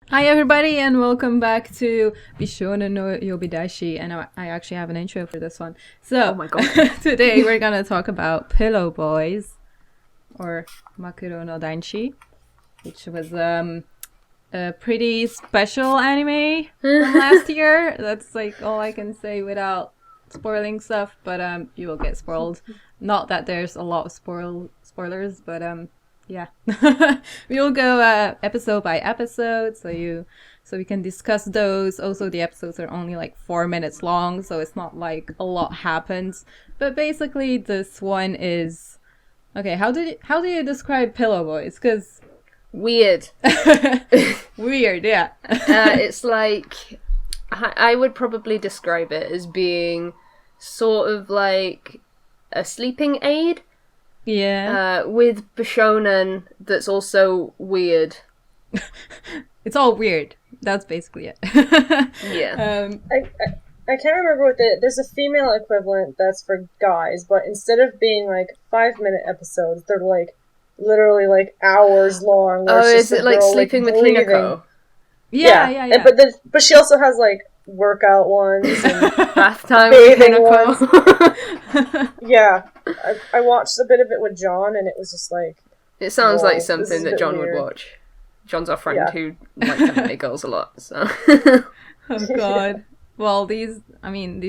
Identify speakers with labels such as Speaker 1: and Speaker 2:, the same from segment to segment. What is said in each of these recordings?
Speaker 1: Hi everybody and welcome back to Bishounen no Yobidashi, and I actually have an intro for this one. So,
Speaker 2: oh my god.
Speaker 1: Today we're gonna talk about Pillow Boys, or Makura no danshi, which was a pretty special anime from last year. That's like all I can say without spoiling stuff, but you will get spoiled. Not that there's a lot of spoilers, but yeah. We will go episode by episode, so we can discuss those. Also, the episodes are only like 4 minutes long, so it's not like a lot happens. But basically, this one is okay. How do you describe Pillow Boys? Because
Speaker 2: Weird.
Speaker 1: weird, yeah.
Speaker 2: It's like I would probably describe it as being sort of like a sleeping aid.
Speaker 1: Yeah.
Speaker 2: With Bishounen that's also weird.
Speaker 1: It's all weird. That's basically it.
Speaker 2: Yeah.
Speaker 3: I can't remember what there's a female equivalent that's for guys, but instead of being like 5-minute episodes, they're like literally like hours long.
Speaker 2: Oh, is it like Sleeping with Hinako?
Speaker 1: Yeah.
Speaker 3: But she also has like workout ones and
Speaker 2: Bath time
Speaker 3: bathing
Speaker 2: with Hinako.
Speaker 3: ones. Yeah, I watched a bit of it with John, and it was just like...
Speaker 2: It sounds
Speaker 3: whoa,
Speaker 2: like something that John would watch. John's our friend who likes anime girls a lot, so...
Speaker 1: Oh god. Well, these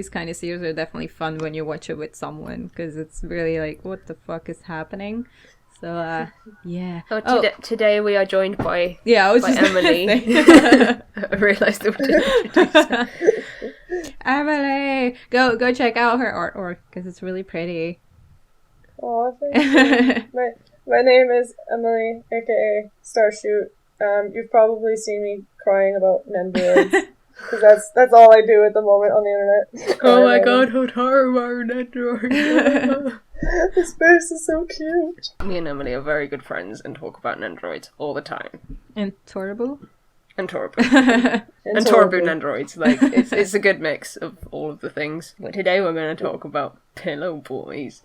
Speaker 1: kind of series are definitely fun when you watch it with someone, because it's really like, what the fuck is happening? So, yeah.
Speaker 2: Today we are joined by
Speaker 1: Emily.
Speaker 2: I realised that we didn't introduce her.
Speaker 1: Emily! Go check out her artwork, because it's really pretty.
Speaker 3: Oh, thank you. My name is Emily, aka Starshoot. You've probably seen me crying about Nendoroids. Because that's all I do at the moment on the internet.
Speaker 2: Oh my god, Hotaru are Nendoroids.
Speaker 3: This face is so cute.
Speaker 2: Me and Emily are very good friends and talk about Nendoroids all the time.
Speaker 1: And Torabu?
Speaker 2: And Torabu. And Torabu Nendoroids. Like, it's a good mix of all of the things. But today we're going to talk about Pillow Boys.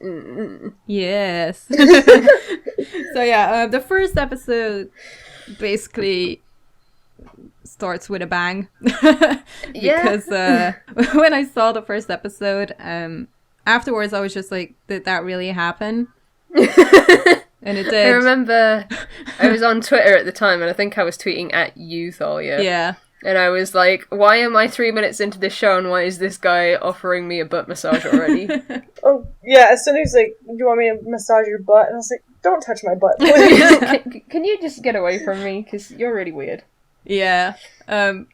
Speaker 1: Yes. So yeah, the first episode basically starts with a bang. Because when I saw the first episode, afterwards I was just like, did that really happen? And it did.
Speaker 2: I remember I was on Twitter at the time, and I think I was tweeting at you, Thalia.
Speaker 1: Yeah.
Speaker 2: And I was like, why am I 3 minutes into this show, and why is this guy offering me a butt massage already?
Speaker 3: Oh, yeah, as soon as he's like, do you want me to massage your butt? And I was like, don't touch my butt, please.
Speaker 2: Can you just get away from me? Because you're really weird.
Speaker 1: Yeah.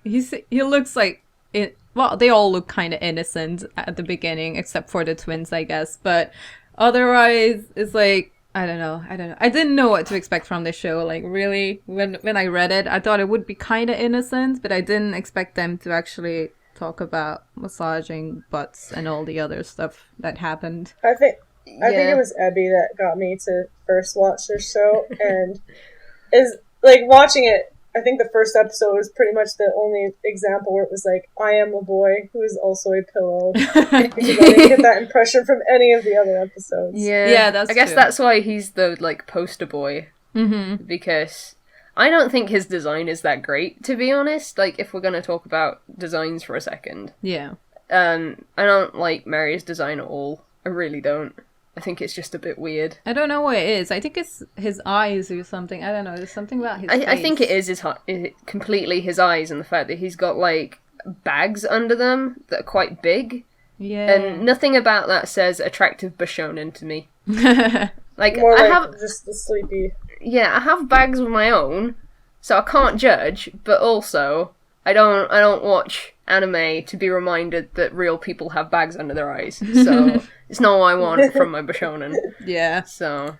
Speaker 1: He looks like it. Well, they all look kind of innocent at the beginning, except for the twins, I guess. But otherwise, it's like, I don't know. I didn't know what to expect from this show. Like, really, when I read it, I thought it would be kind of innocent, but I didn't expect them to actually talk about massaging butts and all the other stuff that happened.
Speaker 3: I think it was Ebbie that got me to first watch this show, and is like watching it. I think the first episode was pretty much the only example where it was like, I am a boy who is also a pillow. Because I didn't get that impression from any of the other episodes.
Speaker 1: Yeah, that's
Speaker 2: I guess
Speaker 1: true.
Speaker 2: that's why he's the, like, poster boy.
Speaker 1: Mm-hmm.
Speaker 2: Because I don't think his design is that great, to be honest. Like, if we're going to talk about designs for a second.
Speaker 1: Yeah.
Speaker 2: I don't like Mary's design at all. I really don't. I think it's just a bit weird.
Speaker 1: I don't know what it is. I think it's his eyes or something. I don't know. There's something about his face.
Speaker 2: I think it is completely his eyes and the fact that he's got, like, bags under them that are quite big.
Speaker 1: Yeah.
Speaker 2: And nothing about that says attractive Bishounen to me. Like,
Speaker 3: More
Speaker 2: I
Speaker 3: like
Speaker 2: have...
Speaker 3: just the sleepy.
Speaker 2: Yeah, I have bags of my own, so I can't judge, but also, I don't watch anime to be reminded that real people have bags under their eyes. So... It's not what I want from my Bishounen.
Speaker 1: Yeah.
Speaker 2: So.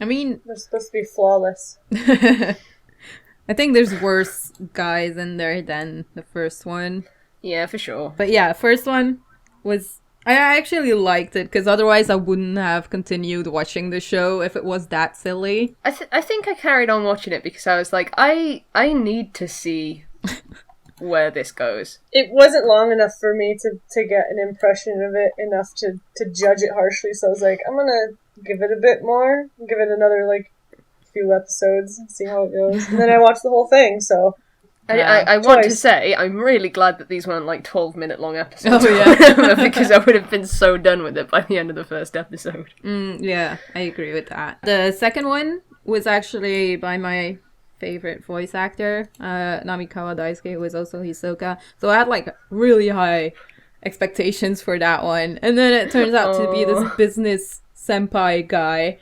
Speaker 1: I mean...
Speaker 3: They're supposed to be flawless.
Speaker 1: I think there's worse guys in there than the first one.
Speaker 2: Yeah, for sure.
Speaker 1: But yeah, first one was... I actually liked it, because otherwise I wouldn't have continued watching the show if it was that silly.
Speaker 2: I think I carried on watching it because I was like, I need to see... where this goes.
Speaker 3: It wasn't long enough for me to get an impression of it enough to judge it harshly, so I was like, I'm gonna give it a bit more, give it another, like, few episodes, and see how it goes. And then I watched the whole thing, so
Speaker 2: I want to
Speaker 3: Twice.
Speaker 2: say, I'm really glad that these weren't like 12-minute long episodes.
Speaker 1: Oh, yeah.
Speaker 2: Because I would have been so done with it by the end of the first episode.
Speaker 1: Yeah, I agree with that. The second one was actually by my favorite voice actor, Namikawa Daisuke, who was also Hisoka. So I had like really high expectations for that one. And then it turns out to be this business senpai guy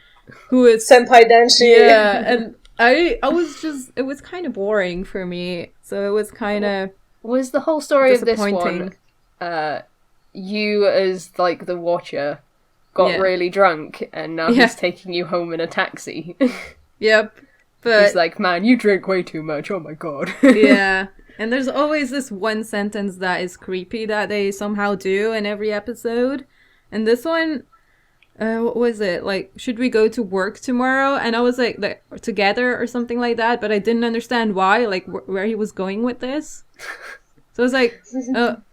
Speaker 1: who is...
Speaker 3: Senpai danshi.
Speaker 1: Yeah, and I was just... It was kind of boring for me. So it was kind of...
Speaker 2: Was the whole story of this
Speaker 1: disappointing.
Speaker 2: one, you as like the watcher got really drunk and now he's taking you home in a taxi?
Speaker 1: Yep. But
Speaker 2: he's like, man, you drink way too much, oh my god.
Speaker 1: yeah. And there's always this one sentence that is creepy that they somehow do in every episode. And this one, what was it? Like, should we go to work tomorrow? And I was like together or something like that, but I didn't understand why, like where he was going with this. So I was like,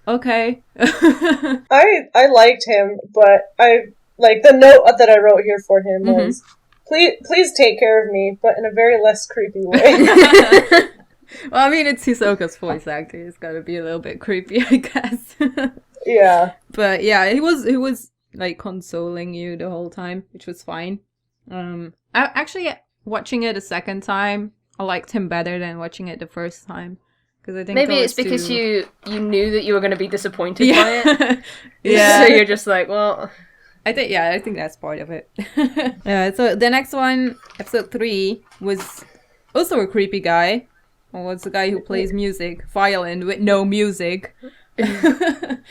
Speaker 1: okay.
Speaker 3: I liked him, but I like the note that I wrote here for him was, please take care of me, but in a very less creepy way.
Speaker 1: Well, I mean, it's Hisoka's voice actor. It's gotta be a little bit creepy, I guess.
Speaker 3: Yeah.
Speaker 1: But yeah, he was like consoling you the whole time, which was fine. Actually, watching it a second time, I liked him better than watching it the first time. Because I think
Speaker 2: maybe it's because you knew that you were going to be disappointed by it.
Speaker 1: Yeah.
Speaker 2: So you're just like, well...
Speaker 1: I think that's part of it. So the next one, episode 3, was also a creepy guy. Well, it's a guy who plays music, violin with no music.
Speaker 3: That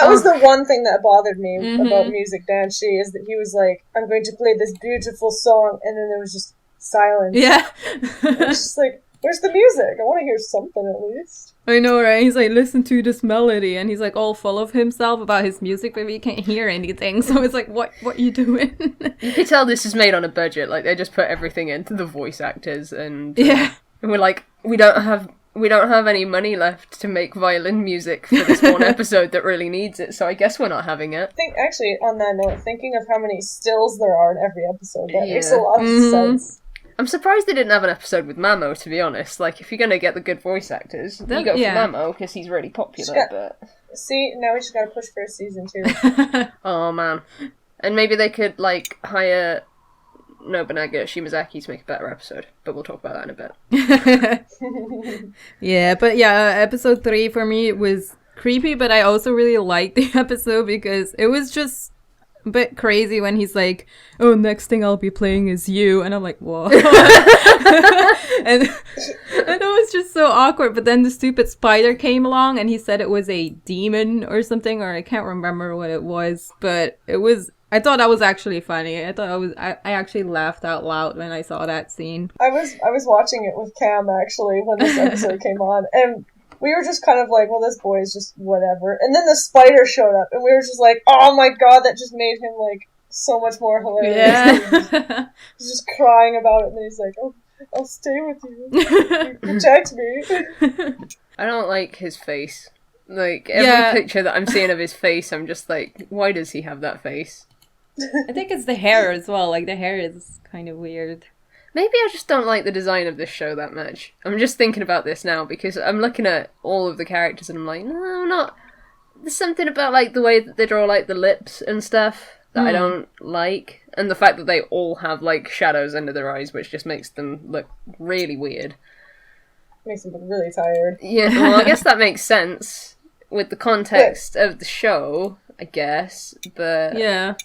Speaker 3: was the one thing that bothered me about music danshi, is that he was like, I'm going to play this beautiful song, and then there was just silence.
Speaker 1: Yeah.
Speaker 3: It's just like, where's the music? I want to hear something at least.
Speaker 1: I know, right? He's like, listen to this melody, and he's like all full of himself about his music, but he can't hear anything. So it's like, what are you doing?
Speaker 2: You can tell this is made on a budget. Like, they just put everything into the voice actors, and and we're like, we don't have any money left to make violin music for this one episode that really needs it, so I guess we're not having it.
Speaker 3: I think, actually, on that note, thinking of how many stills there are in every episode, that makes a lot of sense.
Speaker 2: I'm surprised they didn't have an episode with Mamo, to be honest. Like, if you're gonna get the good voice actors, you go for Mamo, because he's really popular, but...
Speaker 3: See, now we just gotta push for a season 2.
Speaker 2: Oh, man. And maybe they could, like, hire Nobunaga Shimazaki to make a better episode, but we'll talk about that in a bit.
Speaker 1: Yeah, but yeah, episode 3 for me was creepy, but I also really liked the episode because it was just a bit crazy when he's like, oh, next thing I'll be playing is you, and I'm like, whoa. and it was just so awkward, but then the stupid spider came along and he said it was a demon or something, or I can't remember what it was, but I thought that was actually funny. I actually laughed out loud when I saw that scene.
Speaker 3: I was watching it with Cam, actually, when this episode came on, and we were just kind of like, well, this boy is just whatever. And then the spider showed up, and we were just like, oh my god, that just made him, like, so much more hilarious.
Speaker 1: Yeah.
Speaker 3: He's just crying about it, and then he's like, oh, I'll stay with you. Protect me.
Speaker 2: I don't like his face. Like, every picture that I'm seeing of his face, I'm just like, why does he have that face?
Speaker 1: I think it's the hair as well. Like, the hair is kind of weird.
Speaker 2: Maybe I just don't like the design of this show that much. I'm just thinking about this now, because I'm looking at all of the characters and I'm like, no, not... There's something about, like, the way that they draw, like, the lips and stuff that I don't like. And the fact that they all have, like, shadows under their eyes, which just makes them look really weird.
Speaker 3: Makes them look really tired.
Speaker 2: Yeah, well, I guess that makes sense with the context of the show, I guess, but...
Speaker 1: Yeah.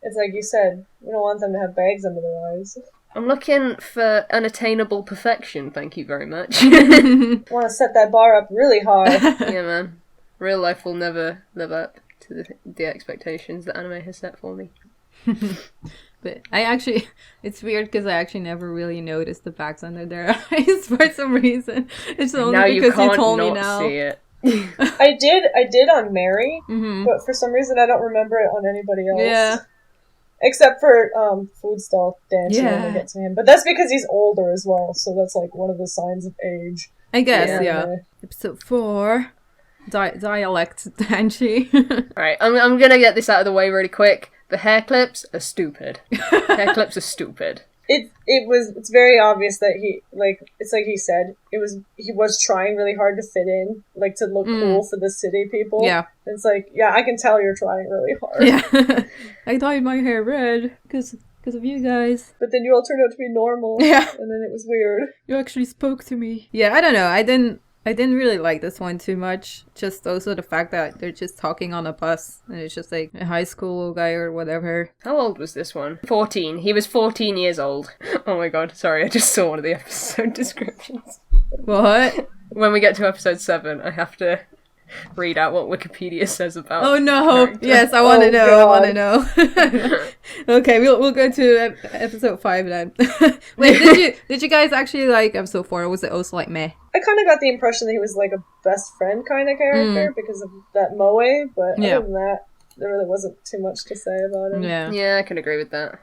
Speaker 3: It's like you said, we don't want them to have bags under their eyes.
Speaker 2: I'm looking for unattainable perfection, thank you very much.
Speaker 3: Want to set that bar up really high.
Speaker 2: Yeah, man. Real life will never live up to the expectations that anime has set for me.
Speaker 1: But it's weird because I actually never really noticed the bags under their eyes for some reason. It's only
Speaker 2: now
Speaker 1: because you told me
Speaker 2: not
Speaker 1: now.
Speaker 2: See it.
Speaker 3: I did on Mary, but for some reason I don't remember it on anybody else.
Speaker 1: Yeah.
Speaker 3: Except for food stall dancing when we get to him. But that's because he's older as well, so that's like one of the signs of age.
Speaker 1: I guess, yeah. Episode 4, dialect danshi.
Speaker 2: Alright, I'm gonna get this out of the way really quick. The hair clips are stupid. Hair clips are stupid.
Speaker 3: It's very obvious that he, like, it's like he said, he was trying really hard to fit in, like, to look cool for the city people.
Speaker 1: Yeah.
Speaker 3: It's like, yeah, I can tell you're trying really hard.
Speaker 1: Yeah. I dyed my hair red because of you guys.
Speaker 3: But then you all turned out to be normal.
Speaker 1: Yeah.
Speaker 3: And then it was weird.
Speaker 1: You actually spoke to me. Yeah, I don't know. I didn't really like this one too much. Just also the fact that they're just talking on a bus and it's just like a high school guy or whatever.
Speaker 2: How old was this one? 14. He was 14 years old. Oh my god, sorry, I just saw one of the episode descriptions.
Speaker 1: What?
Speaker 2: When we get to episode 7, I have to read out what Wikipedia says about.
Speaker 1: Oh no!
Speaker 2: character.
Speaker 1: Yes, I want to know.
Speaker 3: God.
Speaker 1: I want to know. Okay, we'll go to episode 5 then. Wait, did you guys actually like episode 4? Or was it also like meh?
Speaker 3: I kind of got the impression that he was like a best friend kind of character because of that moe, but other than that, there really wasn't too much to say about him.
Speaker 2: Yeah, I can agree with that.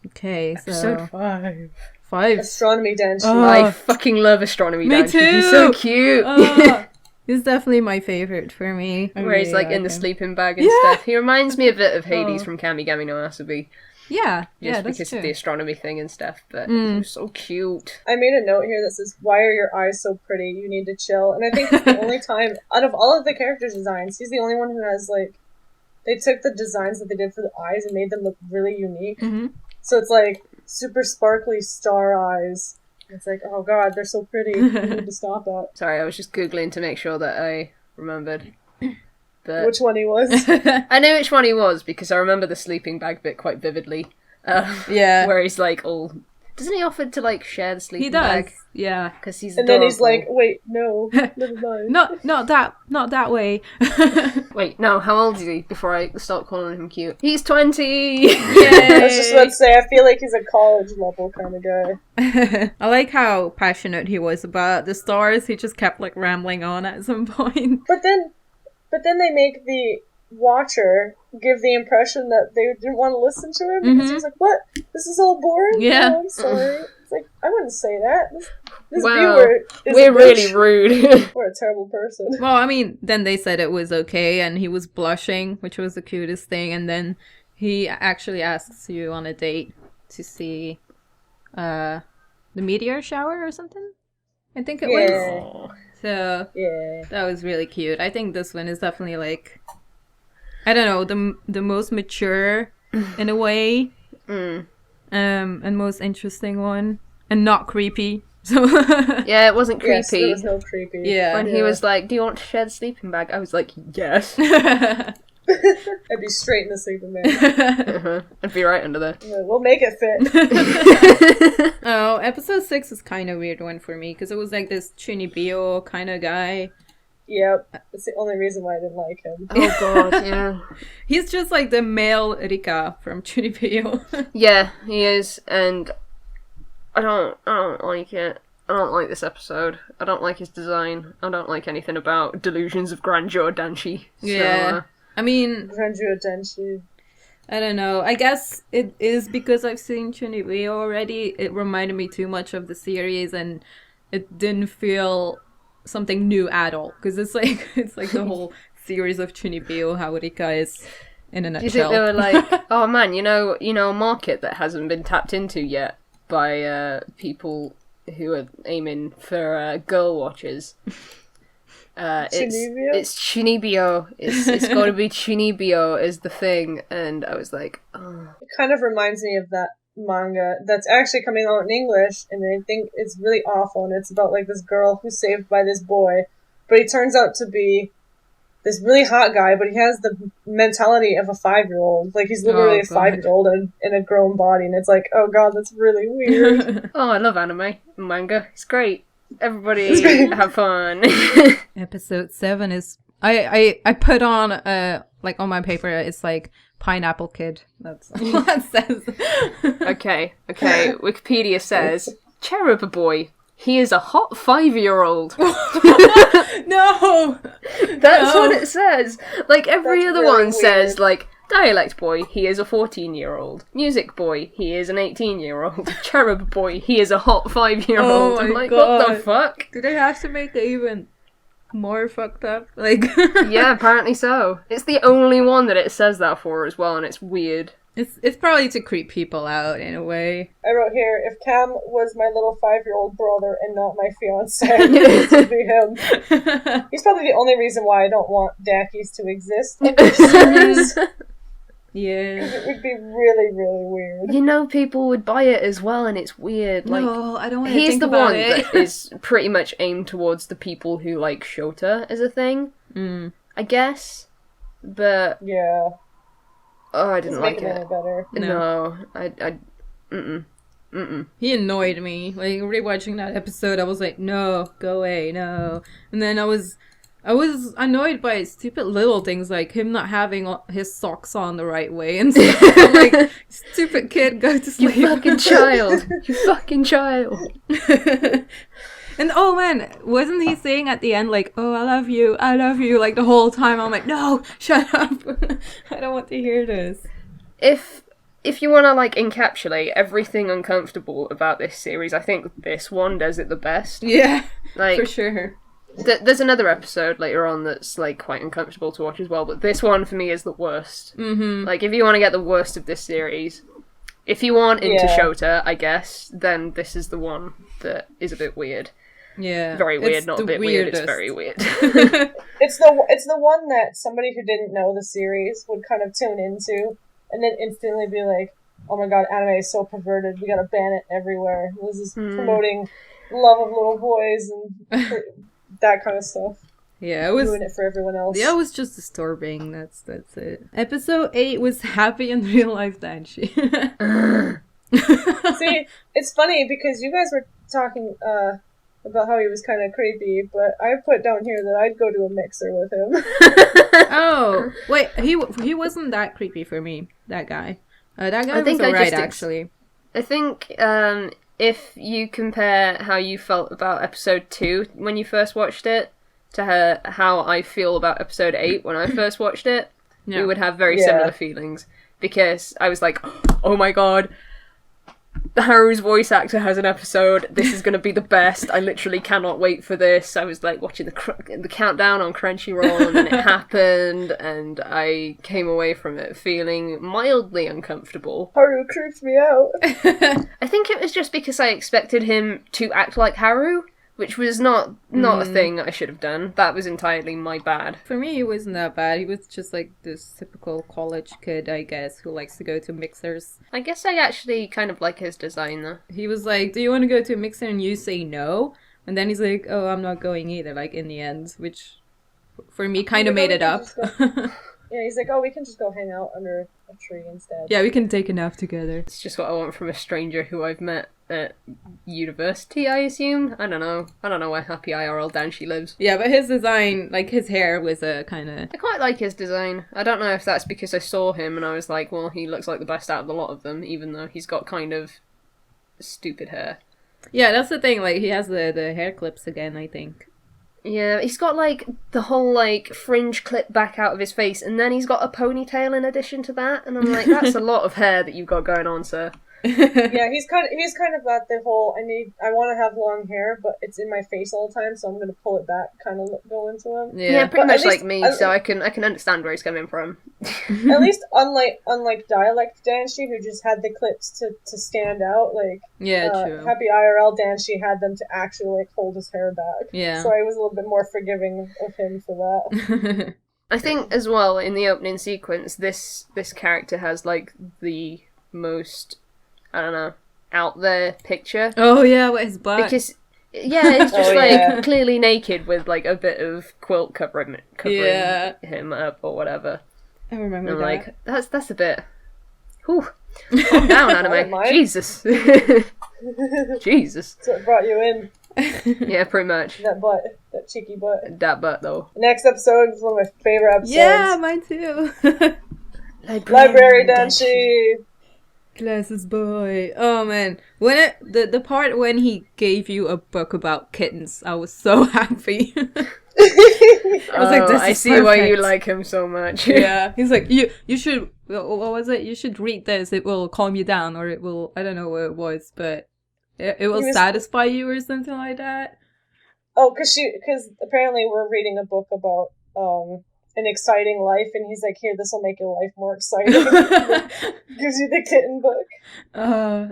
Speaker 1: Okay, so
Speaker 2: Episode 5.
Speaker 1: 5.
Speaker 3: Astronomy danshi.
Speaker 1: Oh.
Speaker 2: I fucking love astronomy.
Speaker 1: Me
Speaker 2: danshi.
Speaker 1: too.
Speaker 2: He's so cute.
Speaker 1: He's definitely my favorite for me.
Speaker 2: Where he's like in the
Speaker 1: him.
Speaker 2: sleeping bag and stuff. He reminds me a bit of Hades from Kamigami no Asobi.
Speaker 1: Yeah,
Speaker 2: Just
Speaker 1: that's
Speaker 2: because
Speaker 1: true.
Speaker 2: of the astronomy thing and stuff, but he was so cute.
Speaker 3: I made a note here that says, "Why are your eyes so pretty? You need to chill." And I think it's the only time, out of all of the characters' designs, he's the only one who has, like, they took the designs that they did for the eyes and made them look really unique.
Speaker 1: Mm-hmm.
Speaker 3: So it's like super sparkly star eyes. It's like, oh god, they're so pretty. You need to stop it.
Speaker 2: Sorry, I was just Googling to make sure that I remembered. But
Speaker 3: Which one he was.
Speaker 2: I know which one he was because I remember the sleeping bag bit quite vividly.
Speaker 1: Yeah.
Speaker 2: Where he's like all... Doesn't he offer to like share the sleeping
Speaker 1: He does.
Speaker 2: bag?
Speaker 1: Yeah.
Speaker 2: Because he's
Speaker 3: And
Speaker 2: adorable.
Speaker 3: then he's like, wait, no, never mind.
Speaker 1: Not that way.
Speaker 2: Wait, no, how old is he before I start calling him cute? He's 20!
Speaker 3: I was just about to say, I feel like he's a college level kind of guy.
Speaker 1: I like how passionate he was about the stars. He just kept like rambling on at some point.
Speaker 3: But then they make the watcher give the impression that they didn't want to listen to him because he was like, "What? This is all boring."
Speaker 1: Yeah.
Speaker 3: Oh, I'm sorry. It's like, I wouldn't say that. This
Speaker 2: Wow.
Speaker 3: viewer is
Speaker 2: We're
Speaker 3: a bitch.
Speaker 2: really rude.
Speaker 3: We're a terrible person.
Speaker 1: Well, I mean, then they said it was okay, and he was blushing, which was the cutest thing. And then he actually asks you on a date to see the meteor shower or something. I think it was. So
Speaker 3: Yeah.
Speaker 1: that was really cute. I think this one is definitely like, I don't know, the most mature in a way, and most interesting one, and not creepy. So
Speaker 2: Yeah, it wasn't creepy.
Speaker 3: Yes, there was no creepy.
Speaker 1: Yeah.
Speaker 2: When he was like, "Do you want to share the sleeping bag?" I was like, "Yes."
Speaker 3: I'd be straight in the sleeping bag.
Speaker 2: I'd be right under there.
Speaker 3: Yeah, we'll make it fit.
Speaker 1: Oh, episode 6 is kind of a weird one for me because it was like this Chunibyo kind of guy.
Speaker 3: Yep. That's the only reason why I didn't like him.
Speaker 2: Oh god, yeah.
Speaker 1: He's just like the male Rika from Chunibyo.
Speaker 2: Yeah, he is, and I don't like it. I don't like this episode. I don't like his design. I don't like anything about Delusions of Grandeur danshi.
Speaker 1: Yeah. I mean,
Speaker 3: Grandeur danshi.
Speaker 1: I don't know. I guess it is because I've seen Chunibyo already. It reminded me too much of the series, and it didn't feel something new at all. Because it's like the whole series of Chunibyo, how Rika is in a
Speaker 2: Do you think
Speaker 1: nutshell.
Speaker 2: they were like, oh man, you know, a market that hasn't been tapped into yet by people who are aiming for girl watchers?
Speaker 3: Chunibyo?
Speaker 2: It's Chunibyo. It's got to be Chunibyo is the thing, and I was like, oh.
Speaker 3: It kind of reminds me of that manga that's actually coming out in English, and I think it's really awful, and it's about like this girl who's saved by this boy, but he turns out to be this really hot guy, but he has the mentality of a 5-year-old. Like, he's literally a 5-year-old in a grown body, and it's like, oh god, that's really weird.
Speaker 2: Oh, I love anime and manga. It's great. Everybody have fun.
Speaker 1: Episode 7 is I put on like on my paper it's like Pineapple Kid. That's all that says.
Speaker 2: Okay. Wikipedia says Cherub Boy. He is a hot 5-year-old.
Speaker 1: No,
Speaker 2: That's what it says. Like every
Speaker 3: That's
Speaker 2: other
Speaker 3: really
Speaker 2: one says,
Speaker 3: weird.
Speaker 2: like Dialect Boy. He is a 14-year-old. Music Boy. He is an 18-year-old. Cherub Boy. He is a hot 5-year-old.
Speaker 1: Oh
Speaker 2: I'm
Speaker 1: my
Speaker 2: like, what the
Speaker 1: God.
Speaker 2: fuck?
Speaker 1: do they have to make it even more fucked up? Like,
Speaker 2: Yeah, apparently so. It's the only one that it says that for as well, and it's weird.
Speaker 1: It's probably to creep people out in a way.
Speaker 3: I wrote here, if Cam was my little 5-year-old brother and not my fiancé, this would be him. He's probably the only reason why I don't want Dackies to exist in this series.
Speaker 1: Yeah.
Speaker 3: It would be really, really weird.
Speaker 2: You know, people would buy it as well, and it's weird. Like,
Speaker 1: No, I don't want to
Speaker 2: he's
Speaker 1: think
Speaker 2: the
Speaker 1: about
Speaker 2: one
Speaker 1: it.
Speaker 2: that is pretty much aimed towards the people who like Shota as a thing, I guess. But
Speaker 3: Yeah.
Speaker 2: oh, I didn't like
Speaker 3: Doesn't make it
Speaker 2: it.
Speaker 3: any better.
Speaker 2: No,
Speaker 1: He annoyed me. Like, rewatching that episode, I was like, no, go away, no. And then I was annoyed by stupid little things, like him not having his socks on the right way and stuff. I'm like, stupid kid, go to sleep.
Speaker 2: You fucking child. You fucking child.
Speaker 1: And oh man, wasn't he saying at the end, like, oh, I love you, like the whole time? I'm like, no, shut up. I don't want to hear this.
Speaker 2: If you want to, like, encapsulate everything uncomfortable about this series, I think this one does it the best.
Speaker 1: Yeah,
Speaker 2: Like,
Speaker 1: for sure.
Speaker 2: There's another episode later on that's, like, quite uncomfortable to watch as well, but this one, for me, is the worst.
Speaker 1: Mm-hmm.
Speaker 2: Like, if you want to get the worst of this series, if you aren't into Shota, I guess, then this is the one that is a bit weird.
Speaker 1: Yeah.
Speaker 2: Very weird,
Speaker 1: it's
Speaker 2: not
Speaker 1: the
Speaker 2: a bit weird, it's
Speaker 1: weirdest.
Speaker 2: very weird.
Speaker 3: It's the one that somebody who didn't know the series would kind of tune into and then instantly be like, oh my god, anime is so perverted, we gotta ban it everywhere. This is promoting love of little boys and that kind of stuff.
Speaker 1: Yeah, it was
Speaker 3: doing it for everyone else.
Speaker 1: Yeah, it was just disturbing. That's it. Episode 8 was happy in real life danshi.
Speaker 3: See, it's funny because you guys were talking about how he was kind of creepy, but I put down here that I'd go to a mixer with him.
Speaker 1: Oh, wait, he wasn't that creepy for me, that guy. That guy was alright, actually.
Speaker 2: I think if you compare how you felt about episode 2 when you first watched it to how I feel about episode 8 when I first watched it, we would have very similar feelings. Because I was like, oh my god, Haru's voice actor has an episode. This is going to be the best. I literally cannot wait for this. I was like watching the countdown on Crunchyroll, and then it happened, and I came away from it feeling mildly uncomfortable.
Speaker 3: Haru creeps me out.
Speaker 2: I think it was just because I expected him to act like Haru, which was not a thing I should have done. That was entirely my bad.
Speaker 1: For me, he wasn't that bad. He was just like this typical college kid, I guess, who likes to go to mixers.
Speaker 2: I guess I actually kind of like his design, though.
Speaker 1: He was like, do you want to go to a mixer? And you say no. And then he's like, oh, I'm not going either, like, in the end. Which, for me, kind of made it up.
Speaker 3: Yeah, he's like, oh, we can just go hang out under a tree instead.
Speaker 1: Yeah, we can take a nap together.
Speaker 2: It's just what I want from a stranger who I've met at university, I assume. I don't know where Happy IRL Danshi lives.
Speaker 1: Yeah, but his design, like his hair was a kind of...
Speaker 2: I quite like his design. I don't know if that's because I saw him and I was like, well, he looks like the best out of the lot of them, even though he's got kind of stupid hair.
Speaker 1: Yeah, that's the thing, like, he has the hair clips again, I think.
Speaker 2: Yeah, he's got, like, the whole, like, fringe clip back out of his face, and then he's got a ponytail in addition to that, and I'm like, that's a lot of hair that you've got going on, sir.
Speaker 3: Yeah, he's kind of got the whole I want to have long hair, but it's in my face all the time, so I'm going to pull it back kind of go into him.
Speaker 2: Yeah, pretty much like me, so I can understand where he's coming from.
Speaker 3: At least unlike dialect Danshi, who just had the clips to stand out, like
Speaker 1: true.
Speaker 3: Happy IRL Danshi had them to actually like hold his hair back.
Speaker 1: Yeah.
Speaker 3: So I was a little bit more forgiving of him for that.
Speaker 2: I think as well in the opening sequence, this character has like the most, I don't know, out there picture.
Speaker 1: Oh yeah, with his butt.
Speaker 2: Because he's just clearly naked with like a bit of quilt covering him up or whatever.
Speaker 1: I remember
Speaker 2: and
Speaker 1: that.
Speaker 2: Like that's a bit. Whew. Calm down, anime. Jesus. Jesus.
Speaker 3: So it brought you in.
Speaker 2: Yeah, pretty much.
Speaker 3: That butt, that cheeky butt.
Speaker 2: That butt though.
Speaker 3: The next episode is one of my favorite episodes.
Speaker 1: Yeah, mine too.
Speaker 3: Library Danshi.
Speaker 1: Glasses boy. Oh man, when the part when he gave you a book about kittens, I was so happy. I was like, this
Speaker 2: I
Speaker 1: is
Speaker 2: see
Speaker 1: perfect.
Speaker 2: why you like him so much.
Speaker 1: Yeah, he's like, you should. What was it? You should read this. It will calm you down, or it will. I don't know what it was, but it will satisfy you, or something like that.
Speaker 3: Oh, because apparently we're reading a book about an exciting life, and he's like, here, this will make your life more exciting. Gives you the kitten book.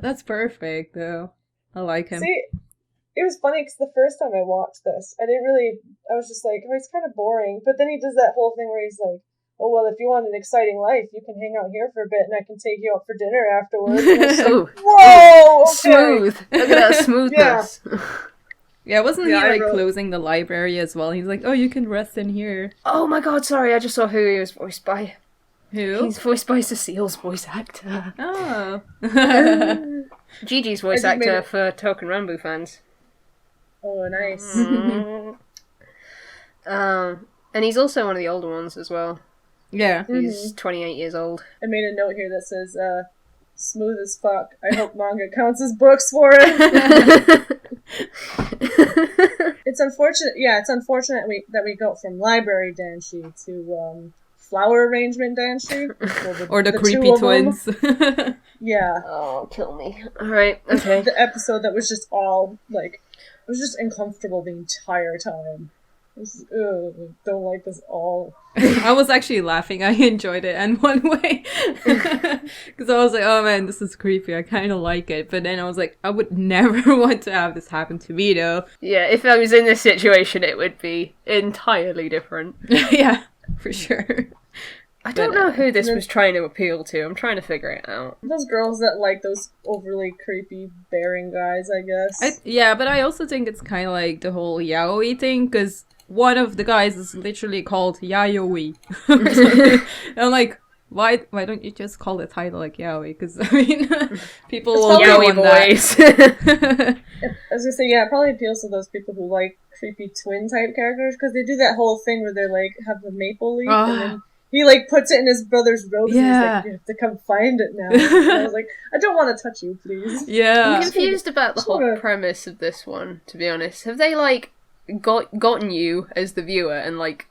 Speaker 1: That's perfect, though. I like him.
Speaker 3: See, it was funny because the first time I watched this, I was just like, oh, he's kind of boring. But then he does that whole thing where he's like, oh, well, if you want an exciting life, you can hang out here for a bit and I can take you out for dinner afterwards. And I was like, whoa! Okay.
Speaker 2: Smooth. Look at that smoothness.
Speaker 1: Yeah, wasn't he like closing the library as well? He's like, oh, you can rest in here.
Speaker 2: Oh my god, sorry, I just saw who he was voiced by.
Speaker 1: Who?
Speaker 2: He's voiced by Cecile's voice actor.
Speaker 1: Oh.
Speaker 2: Gigi's voice actor for Token Rambo fans.
Speaker 3: Oh, nice.
Speaker 2: And he's also one of the older ones as well.
Speaker 1: Yeah.
Speaker 2: He's 28 years old.
Speaker 3: I made a note here that says, smooth as fuck. I hope manga counts as books for it. It's unfortunate. Yeah, it's unfortunate that we go from library danshi to flower arrangement danshi.
Speaker 1: Or the creepy twins.
Speaker 3: Yeah.
Speaker 2: Oh, kill me. Alright, okay.
Speaker 3: The episode that was just all, like, it was just uncomfortable the entire time. Don't like this all.
Speaker 1: I was actually laughing. I enjoyed it in one way. Because I was like, oh man, this is creepy. I kind of like it. But then I was like, I would never want to have this happen to me, though.
Speaker 2: Yeah, if I was in this situation, it would be entirely different.
Speaker 1: Yeah, for sure.
Speaker 2: I don't know who this was trying to appeal to. I'm trying to figure it out.
Speaker 3: Those girls that like those overly creepy bearing guys, I guess.
Speaker 1: Yeah, but I also think it's kind of like the whole yaoi thing, because one of the guys is literally called Yayoi. I'm like, why don't you just call the title like yaoi? Because, I mean, people will go on
Speaker 2: boys.
Speaker 3: That. I was gonna say, yeah, it probably appeals to those people who like creepy twin type characters, because they do that whole thing where they're like, have a maple leaf, and then he like puts it in his brother's robe, and he's like, you have to come find it now. And I was like, I don't want to touch you, please.
Speaker 1: Yeah.
Speaker 2: I'm confused about the whole premise of this one, to be honest. Have they, like, gotten you as the viewer and, like,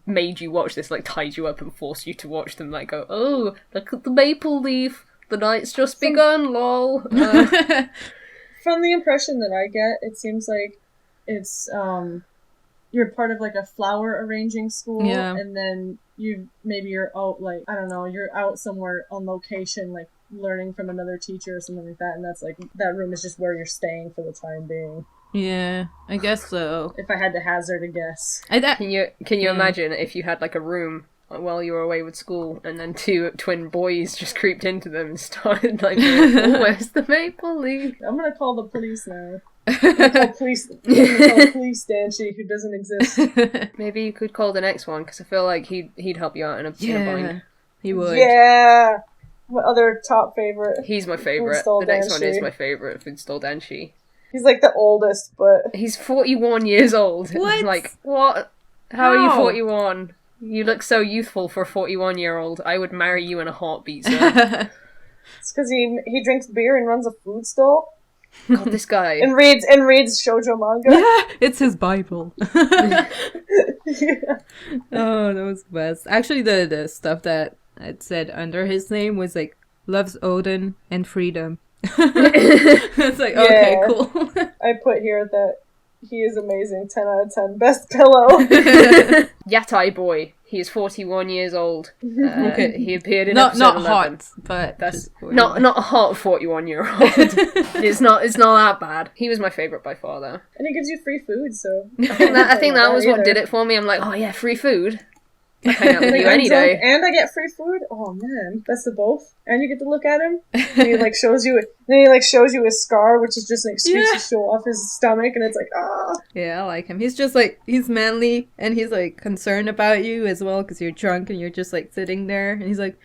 Speaker 2: made you watch this, like, tied you up and forced you to watch them, like, go, oh, look at the maple leaf, the night's just begun, lol.
Speaker 3: From the impression that I get, it seems like it's, you're part of, like, a flower arranging school, and then you're out, like, I don't know, you're out somewhere on location, like, learning from another teacher or something like that, and that's, like, that room is just where you're staying for the time being.
Speaker 1: Yeah, I guess so.
Speaker 3: If I had to hazard a guess.
Speaker 2: Can you imagine if you had, like, a room while you were away with school, and then two twin boys just creeped into them and started, like, oh, where's the maple leaf?
Speaker 3: I'm gonna call the police now. I'm gonna call police danshi, who doesn't exist.
Speaker 2: Maybe you could call the next one, because I feel like he'd help you out in a bind.
Speaker 1: He would.
Speaker 3: Yeah! What other top favorite?
Speaker 2: He's my favourite. The next one is my favourite, Foodstall Danshi.
Speaker 3: He's like the oldest, but...
Speaker 2: He's 41 years old.
Speaker 1: What?
Speaker 2: Like, what? How are you 41? You look so youthful for a 41-year-old. I would marry you in a heartbeat, sir.
Speaker 3: It's because he drinks beer and runs a food stall.
Speaker 2: God, this guy.
Speaker 3: and reads shoujo manga.
Speaker 1: Yeah, it's his Bible.
Speaker 3: Yeah.
Speaker 1: Oh, that was the best. Actually, the stuff that it said under his name was like, loves Odin and freedom. It's like, okay, cool.
Speaker 3: I put here that he is amazing. 10 out of 10. Best pillow.
Speaker 2: Yatai boy. He is 41 years old.
Speaker 1: Okay.
Speaker 2: He appeared in
Speaker 1: not
Speaker 2: episode 11.
Speaker 1: hot, but
Speaker 2: that's not a hot 41-year-old. It's not that bad. He was my favourite by far, though.
Speaker 3: And he gives you free food, so
Speaker 2: I think that was what did it for me. I'm like, oh yeah, free food. I'll hang out with you any day.
Speaker 3: And I get free food? Oh man, best of both. And you get to look at him. And he shows you his scar, which is just an excuse to show off his stomach, and it's like, ah.
Speaker 1: Yeah, I like him. He's just like, he's manly, and he's like concerned about you as well, because you're drunk and you're just like sitting there, and he's like,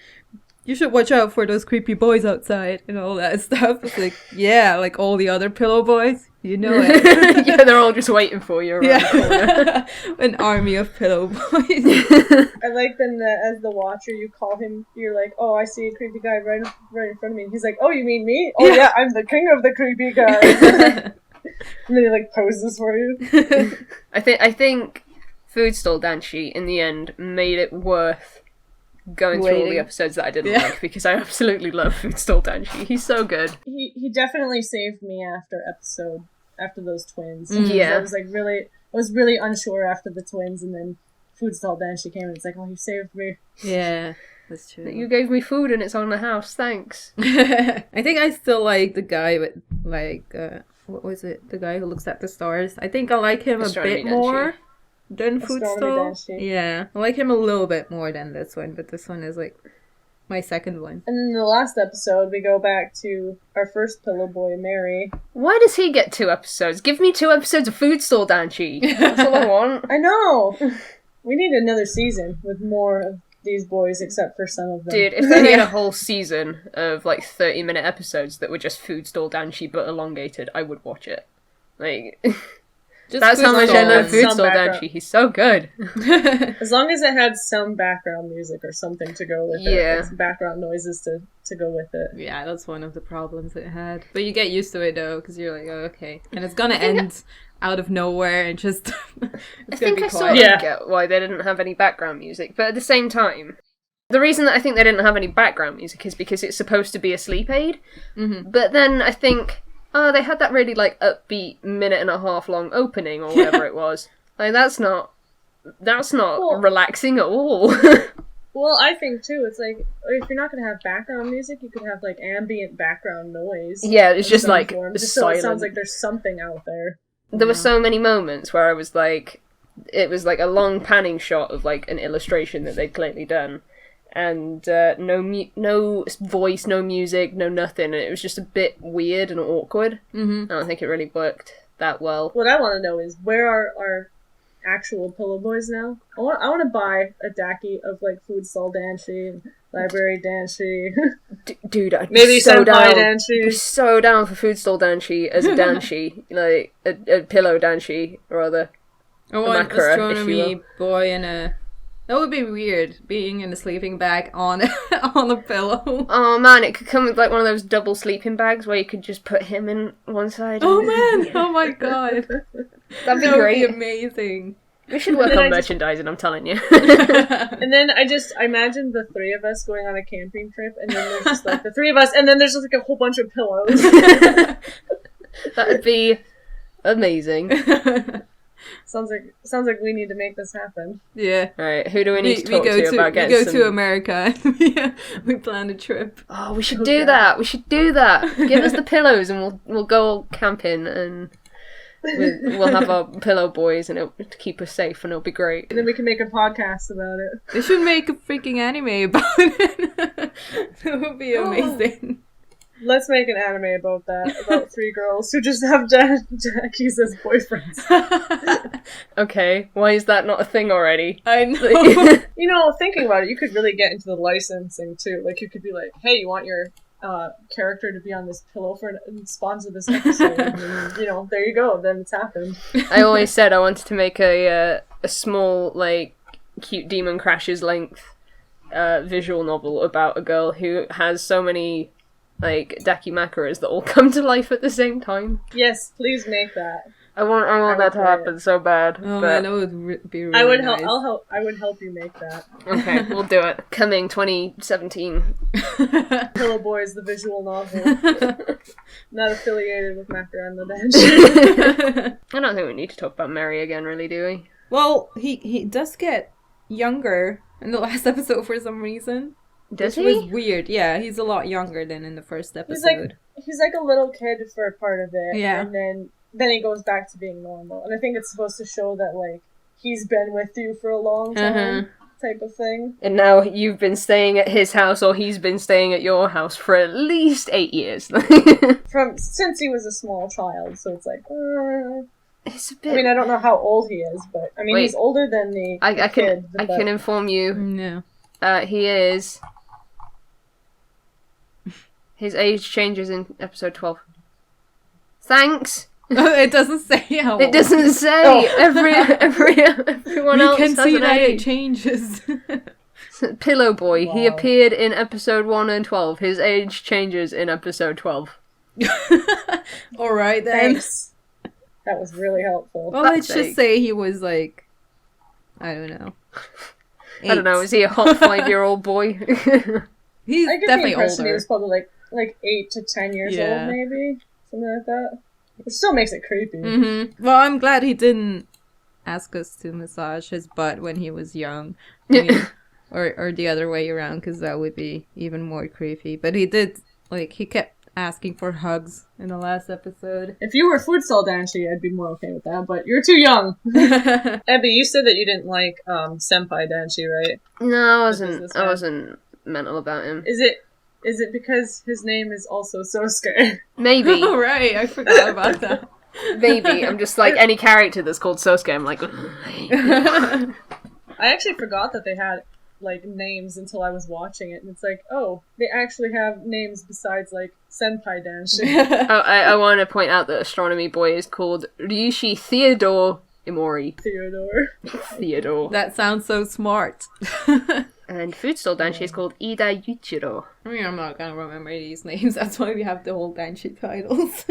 Speaker 1: you should watch out for those creepy boys outside and all that stuff. It's like, yeah, like all the other pillow boys, you know it.
Speaker 2: Yeah, they're all just waiting for you around the corner.
Speaker 1: An army of pillow boys.
Speaker 3: I like then as the watcher, you call him, you're like, oh, I see a creepy guy right in front of me. He's like, oh, you mean me? Oh yeah, I'm the king of the creepy guys. And then he like poses for you.
Speaker 2: I think Foodstall Danshi in the end made it worth going through all the episodes that I didn't like, because I absolutely love Foodstall Danshi. He's so good.
Speaker 3: He definitely saved me after those twins.
Speaker 2: Yeah.
Speaker 3: I was really unsure after the twins, and then food stall danshi came and it's like, oh, you saved me.
Speaker 1: Yeah, that's true.
Speaker 2: You gave me food and it's on the house, thanks.
Speaker 1: I think I still like the guy with, like, what was it? The guy who looks at the stars. I think I like him a bit more than Food Stall. Yeah, I like him a little bit more than this one, but this one is, like, my second one.
Speaker 3: And in the last episode, we go back to our first pillow boy, Mary.
Speaker 2: Why does he get 2 episodes? Give me 2 episodes of Food Stall danshi. That's all I want.
Speaker 3: I know! We need another season with more of these boys, except for some of them.
Speaker 2: Dude, if they made a whole season of, like, 30-minute episodes that were just Food Stall danshi but elongated, I would watch it. Like... That's how much I love Food Stall danshi. He's so good.
Speaker 3: As long as it had some background music or something to go with it.
Speaker 2: Yeah.
Speaker 3: Like some background noises to go with it.
Speaker 1: Yeah, that's one of the problems it had. But you get used to it, though, because you're like, oh, okay. And it's gonna end out of nowhere and just...
Speaker 2: I think I sort of get why they didn't have any background music, but at the same time... The reason that I think they didn't have any background music is because it's supposed to be a sleep aid. Mm-hmm. But then I think... Oh, they had that really, like, upbeat 1.5-minute long opening, or whatever it was. Like, that's not relaxing at all.
Speaker 3: Well, I think, too, it's like, if you're not going to have background music, you could have, like, ambient background noise.
Speaker 2: Yeah, it's just, like,
Speaker 3: just so it sounds like there's something out there.
Speaker 2: There were so many moments where I was, like, it was, like, a long panning shot of, like, an illustration that they'd clearly done. And no voice, no music, no nothing. And it was just a bit weird and awkward. Mm-hmm. I don't think it really worked that well.
Speaker 3: What I want to know is, where are our actual pillow boys now? I want to buy a daki of, like, Food Stall danshi and Library danshi.
Speaker 2: Dude, I'd
Speaker 3: maybe
Speaker 2: be so down.
Speaker 3: Danshi.
Speaker 2: I'd be so down for Food Stall danshi as a danshi, like a pillow danshi rather.
Speaker 1: I want an astronomy boy and a. That would be weird, being in a sleeping bag on a pillow.
Speaker 2: Oh man, it could come with like one of those double sleeping bags where you could just put him in one side.
Speaker 1: Oh man! Oh my god.
Speaker 2: That'd be great.
Speaker 1: Be amazing.
Speaker 2: We should work on merchandising, I'm telling you.
Speaker 3: And then I imagine the 3 of us going on a camping trip, and then there's just like the 3 of us, and then there's just like a whole bunch of pillows.
Speaker 2: That would be amazing.
Speaker 3: Sounds like we need to make this happen.
Speaker 1: Yeah.
Speaker 2: Alright, who do we need to talk to about getting
Speaker 1: We go to America and we plan a trip.
Speaker 2: Oh, we should do that. We should do that. Give us the pillows and we'll go camping and we'll have our pillow boys and it'll keep us safe and it'll be great.
Speaker 3: And then we can make a podcast about it.
Speaker 1: They should make a freaking anime about it. That would be amazing.
Speaker 3: Let's make an anime about that. About 3 girls who just have Jackies as boyfriends.
Speaker 2: Okay, why is that not a thing already?
Speaker 1: I know.
Speaker 3: You know, thinking about it, you could really get into the licensing too. Like, you could be like, hey, you want your character to be on this pillow and sponsor this episode? And, you know, there you go. Then it's happened.
Speaker 2: I always said I wanted to make a small, like, cute Demon Crashers length visual novel about a girl who has so many like Daki Makuras that all come to life at the same time.
Speaker 3: Yes, please make that.
Speaker 2: I want that to happen so bad.
Speaker 1: Oh
Speaker 2: but
Speaker 1: man, that would be really
Speaker 3: I would
Speaker 1: nice.
Speaker 3: I would help you make that.
Speaker 2: Okay, we'll do it. Coming 2017.
Speaker 3: Pillow Boys, the visual novel. Not affiliated with Makura and the danshi.
Speaker 2: I don't think we need to talk about Mary again, really, do we?
Speaker 1: Well, he does get younger in the last episode for some reason.
Speaker 2: Does
Speaker 1: Which
Speaker 2: he?
Speaker 1: was weird. Yeah, he's a lot younger than in the first episode.
Speaker 3: He's like a little kid for a part of it.
Speaker 1: Yeah.
Speaker 3: And then he goes back to being normal. And I think it's supposed to show that, like, he's been with you for a long time, type of thing.
Speaker 2: And now you've been staying at his house, or he's been staying at your house for at least 8 years.
Speaker 3: Since he was a small child, so it's like,
Speaker 2: It's a bit...
Speaker 3: I mean, I don't know how old he is, but, I mean,
Speaker 2: Wait.
Speaker 3: he's older than the kid.
Speaker 2: I can inform you.
Speaker 1: No.
Speaker 2: He is... His age changes in episode 12. Thanks!
Speaker 1: It doesn't say how old.
Speaker 2: It doesn't say!
Speaker 3: Oh.
Speaker 2: Everyone else
Speaker 1: can
Speaker 2: has
Speaker 1: see
Speaker 2: an
Speaker 1: that
Speaker 2: age.
Speaker 1: it changes.
Speaker 2: Pillow Boy.
Speaker 3: Wow.
Speaker 2: He appeared in episode 1 and 12. His age changes in episode 12.
Speaker 1: Alright then.
Speaker 3: Thanks. That was really helpful.
Speaker 1: Well, let's just say he was like, I don't know.
Speaker 2: I don't know, is he a hot 5-year-old boy?
Speaker 1: He's
Speaker 3: I get
Speaker 1: definitely
Speaker 3: the impression
Speaker 1: older.
Speaker 3: he was probably like 8 to 10 years
Speaker 1: Yeah.
Speaker 3: old, maybe. Something like that. It still makes it creepy.
Speaker 1: Mm-hmm. Well, I'm glad he didn't ask us to massage his butt when he was young. I mean, or the other way around, because that would be even more creepy. But he did, like, he kept asking for hugs in the last episode.
Speaker 3: If you were futsal danshi, I'd be more okay with that, but you're too young. Ebbie, you said that you didn't like senpai danshi, right?
Speaker 2: No, I wasn't mental about him.
Speaker 3: Is it because his name is also Sosuke?
Speaker 2: Maybe.
Speaker 1: Oh, right, I forgot about that.
Speaker 2: Maybe. I'm just like, any character that's called Sosuke, I'm like...
Speaker 3: I actually forgot that they had, like, names until I was watching it, and it's like, oh, they actually have names besides, like, senpai danshi.
Speaker 2: I want to point out that Astronomy Boy is called Ryushi Theodore Imori. Theodore.
Speaker 1: That sounds so smart.
Speaker 2: And Futsal Danshi is called Ida Yuichiro.
Speaker 1: I mean, I'm not gonna remember these names, that's why we have the whole danshi titles.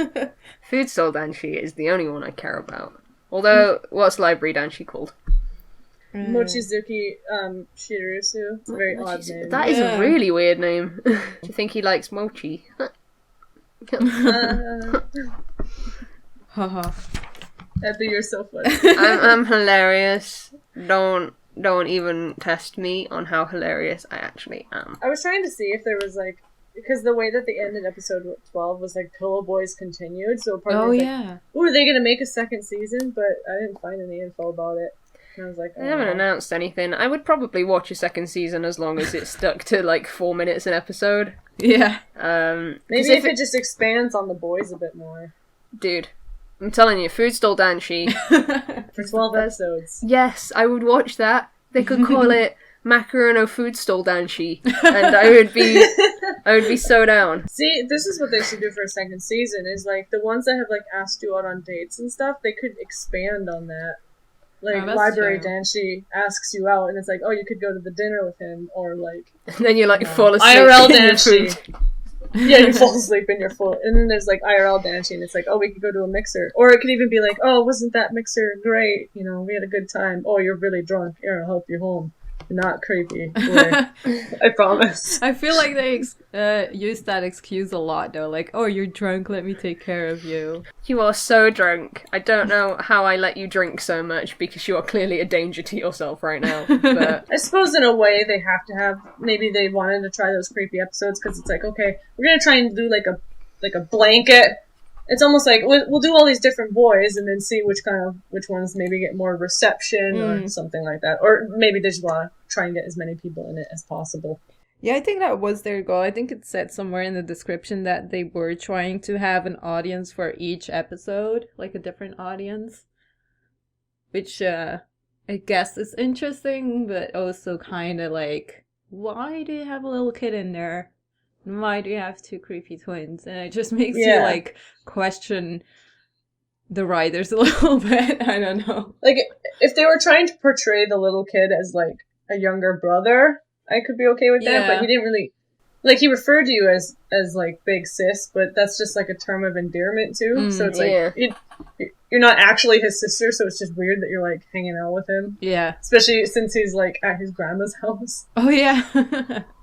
Speaker 2: Futsal Danshi is the only one I care about. Although, what's Library Danshi called?
Speaker 3: Mochizuki Shirasu. It's a very odd name.
Speaker 2: That is a really weird name. Do you think he likes mochi?
Speaker 1: Haha.
Speaker 3: Ebbie, you're so funny.
Speaker 2: I'm hilarious. Don't even test me on how hilarious I actually am.
Speaker 3: I was trying to see if there was, like, because the way that they ended episode 12 was, like, Pillow Boys continued, so probably ooh, are they gonna make a second season? But I didn't find any info about it. And I was like,
Speaker 2: They haven't announced anything. I would probably watch a second season as long as it stuck to, like, 4 minutes an episode.
Speaker 1: Yeah.
Speaker 3: Maybe if it just expands on the boys a bit more.
Speaker 2: Dude, I'm telling you, Food Stall Danshi.
Speaker 3: For 12 episodes.
Speaker 2: Yes, I would watch that. They could call it Makura no Food Stall Danshi. And I would be so down.
Speaker 3: See, this is what they should do for a second season, is, like, the ones that have, like, asked you out on dates and stuff, they could expand on that. Like, Library Danshi asks you out, and it's like, oh, you could go to the dinner with him, or, like...
Speaker 2: And then you, like, fall asleep
Speaker 3: IRL
Speaker 2: in your
Speaker 3: Danshi.
Speaker 2: food.
Speaker 3: Yeah, you fall asleep in your food. And then there's, like, IRL Danshi, and it's like, oh, we could go to a mixer. Or it could even be like, oh, wasn't that mixer great? You know, we had a good time. Oh, you're really drunk. Here, I'll help you home. Not creepy. I promise.
Speaker 1: I feel like they use that excuse a lot, though. Like, oh, you're drunk, let me take care of you.
Speaker 2: You are so drunk. I don't know how I let you drink so much, because you are clearly a danger to yourself right now. But
Speaker 3: I suppose in a way they have to have, maybe they wanted to try those creepy episodes, because it's like, okay, we're gonna try and do like a blanket. It's almost like we'll do all these different boys and then see which ones maybe get more reception or something like that. Or maybe they just want to try and get as many people in it as possible.
Speaker 1: Yeah, I think that was their goal. I think it said somewhere in the description that they were trying to have an audience for each episode, like a different audience. Which I guess is interesting, but also kind of like, why do you have a little kid in there? Why do you have two creepy twins? And it just makes you, like, question the writers a little bit. I don't know.
Speaker 3: Like, if they were trying to portray the little kid as, like, a younger brother, I could be okay with that, but he didn't really... Like, he referred to you as like, big sis, but that's just, like, a term of endearment, too. So it's like, you're not actually his sister, so it's just weird that you're, like, hanging out with him.
Speaker 1: Yeah.
Speaker 3: Especially since he's, like, at his grandma's house.
Speaker 1: Oh, yeah.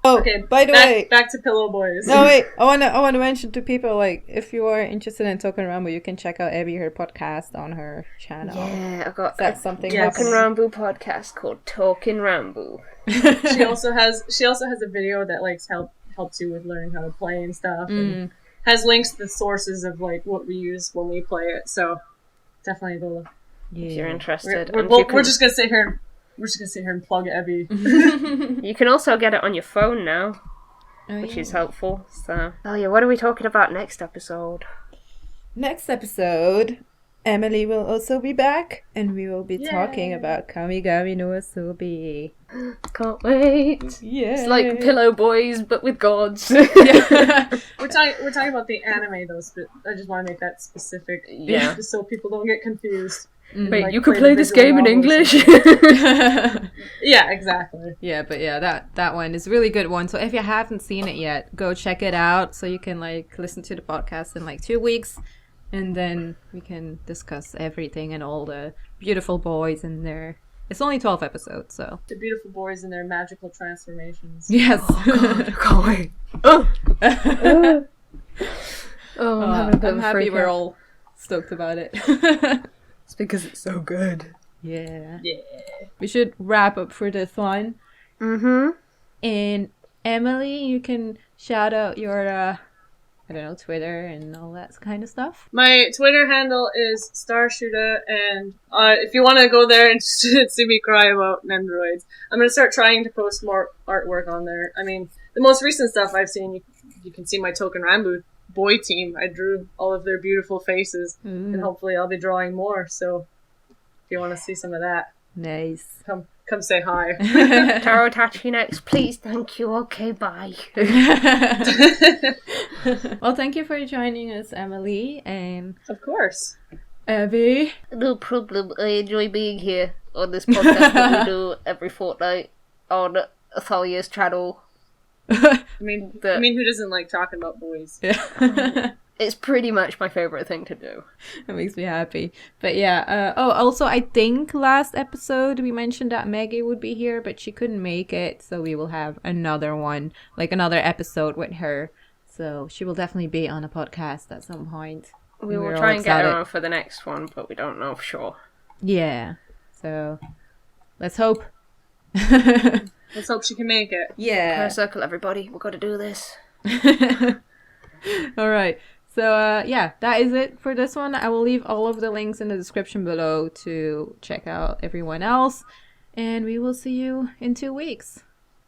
Speaker 3: Okay,
Speaker 1: by the way...
Speaker 3: Back to Pillow Boys.
Speaker 1: No, wait. I want to mention to people, like, if you are interested in Talking Rambo, you can check out Ebbie, her podcast on her channel.
Speaker 2: Yeah, I've got
Speaker 1: something
Speaker 2: Talking Rambo podcast called Talking Rambo.
Speaker 3: She also has a video that, like, helps you with learning how to play and stuff, and has links to the sources of, like, what we use when we play it, so definitely go look.
Speaker 2: If you're interested.
Speaker 3: We're just gonna sit here and plug Ebbie.
Speaker 2: You can also get it on your phone now, which is helpful. So, Thalia, what are we talking about next episode?
Speaker 1: Next episode, Emily will also be back, and we will be talking about Kamigami no Asobi.
Speaker 2: Can't wait.
Speaker 1: Yeah.
Speaker 2: It's like Pillow Boys, but with gods.
Speaker 3: We're talking about the anime, though. I just want to make that specific, just so people don't get confused.
Speaker 2: Wait,
Speaker 3: like,
Speaker 2: you could play this game in English?
Speaker 3: Yeah, exactly.
Speaker 1: Yeah, but yeah, that one is a really good one. So if you haven't seen it yet, go check it out so you can, like, listen to the podcast in, like, 2 weeks. And then we can discuss everything and all the beautiful boys in there. It's only 12 episodes, so.
Speaker 3: The beautiful boys and their magical transformations.
Speaker 1: Yes.
Speaker 2: Oh, God, I can't wait. I'm
Speaker 1: happy we're all stoked about it.
Speaker 2: It's because it's so good.
Speaker 1: Yeah.
Speaker 3: Yeah.
Speaker 1: We should wrap up for this one.
Speaker 2: Mm-hmm.
Speaker 1: And Emily, you can shout out your, Twitter and all that kind of stuff.
Speaker 3: My Twitter handle is Starshuda, and if you want to go there and see me cry about Nendoroids, I'm going to start trying to post more artwork on there. I mean, the most recent stuff I've seen, you can see my Token Rambu boy team. I drew all of their beautiful faces, and hopefully I'll be drawing more, so if you want to see some of that,
Speaker 1: Nice.
Speaker 3: come say hi.
Speaker 2: Taro Tachi next, please. Thank you. Okay, bye.
Speaker 1: Well, thank you for joining us, Emily, and
Speaker 3: Of course.
Speaker 1: Ebbie.
Speaker 2: No problem. I enjoy being here on this podcast that we do every fortnight on Thalia's channel.
Speaker 3: I mean, who doesn't like talking about boys?
Speaker 1: Yeah.
Speaker 2: It's pretty much my favourite thing to do.
Speaker 1: That makes me happy. But yeah, also I think last episode we mentioned that Maggie would be here, but she couldn't make it, so we will have another one, like another episode with her. So she will definitely be on a podcast at some point.
Speaker 2: We will
Speaker 1: We're
Speaker 2: try
Speaker 1: all
Speaker 2: and get her
Speaker 1: excited.
Speaker 2: on for the next one, but we don't know for sure.
Speaker 1: Yeah. So let's hope.
Speaker 3: Let's hope she can make it.
Speaker 2: Prayer circle, everybody. We've got to do this.
Speaker 1: All right. So, yeah, that is it for this one. I will leave all of the links in the description below to check out everyone else. And we will see you in 2 weeks.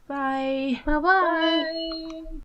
Speaker 1: Bye.
Speaker 2: Bye-bye.
Speaker 3: Bye.